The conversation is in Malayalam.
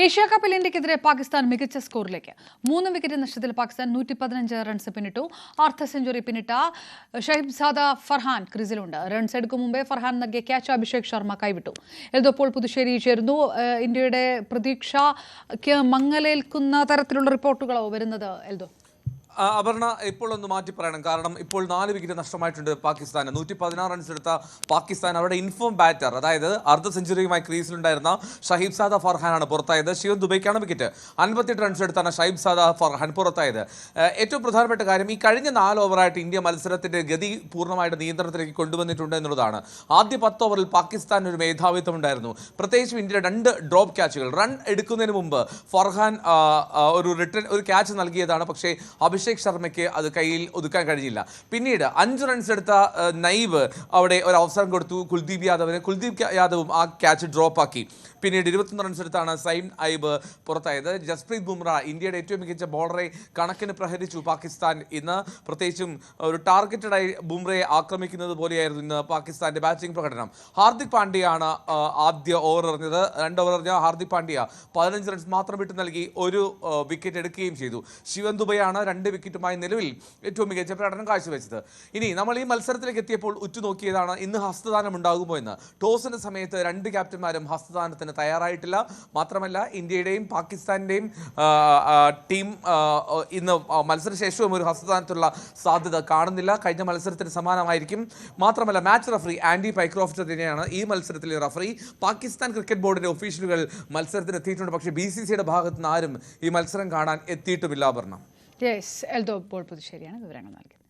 ഏഷ്യ കപ്പിൽ ഇന്ത്യക്കെതിരെ പാകിസ്ഥാൻ മികച്ച സ്കോറിലേക്ക് 3 വിക്കറ്റ് നഷ്ടത്തിൽ പാകിസ്ഥാൻ 115 റൺസ് പിന്നിട്ടു. അർദ്ധ സെഞ്ചുറി പിന്നിട്ട ഷഹീബ്സാദ ഫർഹാൻ ക്രീസിലുണ്ട്. റൺസ് എടുക്കും മുമ്പേ ഫർഹാൻ നൽകിയ ക്യാച്ച് അഭിഷേക് ശർമ്മ കൈവിട്ടു. എൽദോ പോൾ പുതുശ്ശേരി ചേരുന്നു. ഇന്ത്യയുടെ പ്രതീക്ഷയ്ക്ക് മങ്ങലേൽക്കുന്ന തരത്തിലുള്ള റിപ്പോർട്ടുകളോ വരുന്നത്? എൽദോ, അപർണ, ഇപ്പോൾ ഒന്ന് മാറ്റി പറയണം. കാരണം ഇപ്പോൾ 4 വിക്കറ്റ് നഷ്ടമായിട്ടുണ്ട് പാകിസ്ഥാന്. 116 റൺസ് എടുത്ത പാകിസ്ഥാൻ അവരുടെ ഇൻഫോം ബാറ്റർ, അതായത് അർദ്ധ സെഞ്ചുറിയുമായി ക്രീസിലുണ്ടായിരുന്ന ഷഹീബ്സാദ ഫർഹാനാണ് പുറത്തായത്. ശിവൻ ദുബൈക്കാണ് വിക്കറ്റ്. 58 റൺസ് എടുത്താണ് ഷഹീബ്സാദ ഫർഹാൻ പുറത്തായത്. ഏറ്റവും പ്രധാനപ്പെട്ട കാര്യം, ഈ കഴിഞ്ഞ 4 ഓവറായിട്ട് ഇന്ത്യ മത്സരത്തിന്റെ ഗതി പൂർണ്ണമായിട്ട് നിയന്ത്രണത്തിലേക്ക് കൊണ്ടുവന്നിട്ടുണ്ട് എന്നുള്ളതാണ്. ആദ്യ 10 ഓവറിൽ പാകിസ്ഥാൻ ഒരു മേധാവിത്വം ഉണ്ടായിരുന്നു. പ്രത്യേകിച്ചും ഇന്ത്യയുടെ 2 ഡ്രോപ്പ് ക്യാച്ചുകൾ. റൺ എടുക്കുന്നതിന് മുമ്പ് ഫർഹാൻ ഒരു ക്യാച്ച് നൽകിയതാണ്. പക്ഷേ അഭിഷേക് ശർമ്മയ്ക്ക് അത് കയ്യിൽ ഒതുക്കാൻ കഴിഞ്ഞില്ല. പിന്നീട് 5 റൺസ് എടുത്ത നൈവ് അവിടെ ഒരു അവസരം കൊടുത്തു കുൽദീപ് യാദവിന്. കുൽദീപ് യാദവും ആ ക്യാച്ച് ഡ്രോപ്പാക്കി. പിന്നീട് 21 റൺസ് എടുത്താണ് സൈം ഐബ് പുറത്തായത്. ജസ്പ്രീത് ബുംറ, ഇന്ത്യയുടെ ഏറ്റവും മികച്ച ബോളറെ കണക്കിന് പ്രഹരിച്ചു പാകിസ്ഥാൻ ഇന്ന്. പ്രത്യേകിച്ചും ഒരു ടാർഗറ്റഡായി ബുംറയെ ആക്രമിക്കുന്നത് പോലെയായിരുന്നു ഇന്ന് പാകിസ്ഥാന്റെ ബാറ്റിംഗ് പ്രകടനം. ഹാർദിക് പാണ്ഡ്യയാണ് ആദ്യ ഓവർ എറിഞ്ഞത്. 2 ഓവർ എറിഞ്ഞ ഹാർദിക് പാണ്ഡ്യ 15 റൺസ് മാത്രം വിട്ടു നൽകി ഒരു വിക്കറ്റ് എടുക്കുകയും ചെയ്തു. ശിവൻ ദുബൈയാണ് 2 വിക്കറ്റുമായി നിലവിൽ ഏറ്റവും മികച്ച പ്രകടനം കാഴ്ചവെച്ചത്. ഇനി നമ്മൾ ഈ മത്സരത്തിലേക്ക് എത്തിയപ്പോൾ ഉറ്റുനോക്കിയതാണ് ഇന്ന് ഹസ്തദാനം ഉണ്ടാകുമോ എന്ന്. ടോസിന്റെ സമയത്ത് 2 ക്യാപ്റ്റന്മാരും ഹസ്തദാനത്തിന് തയ്യാറായിട്ടില്ല. മാത്രമല്ല, ഇന്ത്യയുടെയും പാകിസ്ഥാന്റെയും ടീം ഇന്ന് മത്സരശേഷവും ഒരു ഹസ്തദാനത്തിലുള്ള സാധ്യത കാണുന്നില്ല. കഴിഞ്ഞ മത്സരത്തിന് സമാനമായിരിക്കും. മാത്രമല്ല, മാച്ച് റഫറി ആൻഡി പൈക്രോഫ്റ്റ് തന്നെയാണ് ഈ മത്സരത്തിലെ റഫറി. പാകിസ്ഥാൻ ക്രിക്കറ്റ് ബോർഡിന്റെ ഒഫീഷ്യലുകൾ മത്സരത്തിന് എത്തിയിട്ടുണ്ട്. പക്ഷേ BCCയുടെ ഭാഗത്ത് നിന്ന് ആരും ഈ മത്സരം കാണാൻ എത്തിയിട്ടുമില്ല. അപർണ, എൽദോ പോൾ പുതുശ്ശേരിയാണ് വിവരങ്ങൾ നൽകിയത്.